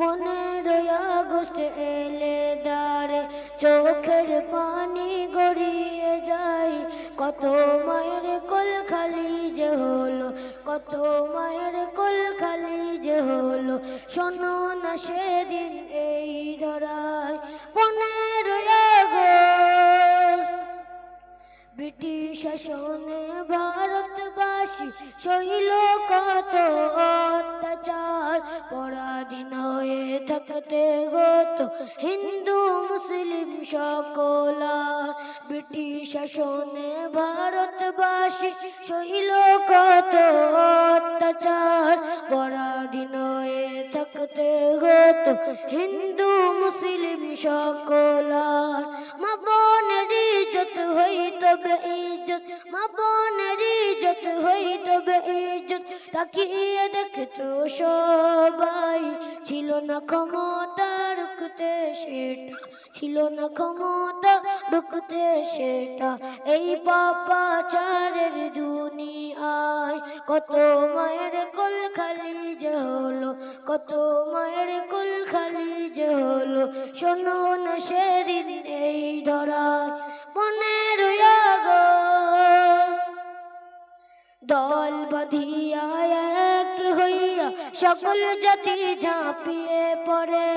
15 August এলে দাঁড়ে চোখের পানি গড়িয়ে যায়, কত মায়ের কোল খালি যে হলো, কত মায়ের কোল খালি যে হলো। শোনো না সেদিন এই ধরায় 15 আগস্ট ব্রিটিশ শাসনে ভারতবাসী সইল কত অত্যাচার, পরাধীন হয়ে থাকতে গত হিন্দু মুসলিম সকল। ব্রিটিশ শাসনে ভারতবাসী সইল কত অত্যাচার, পরাধীন হয়ে থাকতে গত হিন্দু মুসলিম সকল। মা বোনের ইজ্জত হইত ইজ্জত, মা বোনের ইজ্জত হইত ইজ্জত, তাকিয়ে দেখতো সবাই। ছিল না ক্ষমতা রুখতে সেটা, ছিল না ক্ষমতা রুখতে সেটা। এই পাপাচারের দুনিয়ায় কত মায়ের কোল খালি যে হলো, কত মায়ের কোল খালি যে হলো। শোনো না সেদিন এই ধরায় 15 আগস্ট দল বাঁধিয়া এক হইয়া সকল জাতি ঝাঁপিয়ে পড়ে,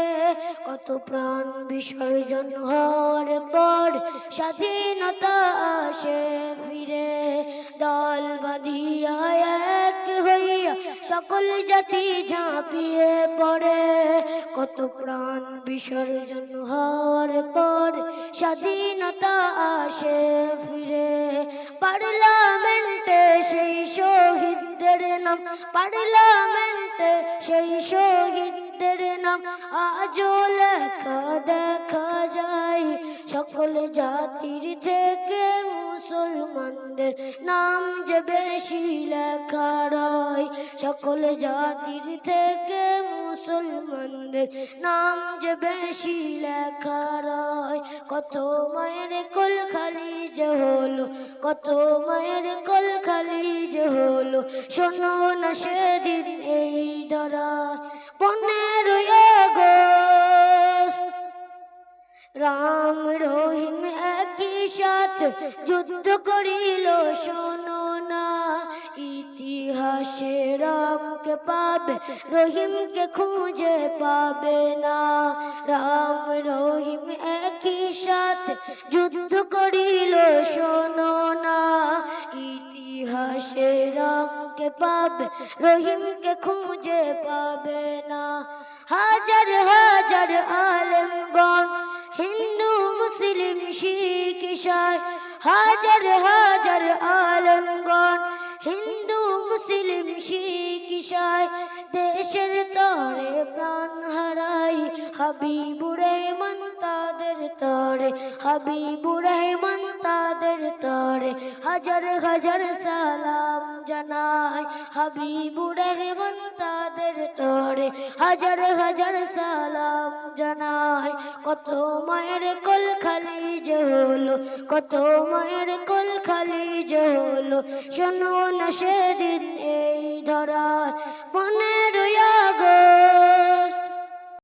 কত প্রাণ বিসর্জন হওয়ার পর স্বাধীনতা আসে ফিরে। দল বাঁধিয়া এক হইয়া সকল জাতি ঝাঁপিয়ে পড়ে, কত প্রাণ বিসর্জন হওয়ার পর স্বাধীনতা আসে ফিরে। পার্লামেন্টে সেই শহীদদের নাম, পার্লামেন্টে সেই শহীদদের নাম আজও লেখা দেখা যায়। সকল জাতির থেকে মুসলমানদের নাম যে বেশি লেখা রয়, সকল জাতির থেকে মুসলমানদের নাম যে বেশি লেখা রয়। কত মায়ের কোল খালি যে হলো, কত মায়ের কোল খালি যে হলো। শোনো না সেদিন এই ধরায় 15 আগস্ট রাম রহিম একই সাথে যুদ্ধ করিল। শোনো না ইতিহাসে রামকে পাবে, রহিমকে খুঁজে পাবে না। রাম রহিম একই সাথে যুদ্ধ করিল। শোনো না ইতিহাসে রামকে পাবে, রহিমকে খুঁজে পাবে না। হাজার হাজার আলেমগণ হিন্দু মুসলিম শিখ ঈসাই, হাজার হাজার আলেমগণ হিন্দু মুসলিম শিখ ঈসাই দেশের তরে প্রাণ হারাই। হাবিবুর রহমান তাদের তরে, হাবিবুর রহমান তাদের তরে হাজার হাজার সালাম জানাই। হাবিবুর রহমান তাদের তরে হাজার হাজার সালাম জানাই। কত মায়ের কোল খালি যে হলো, কত মায়ের কোল খালি যে হলো। শোনো না সেদিন এই ধরায় 15 আগস্ট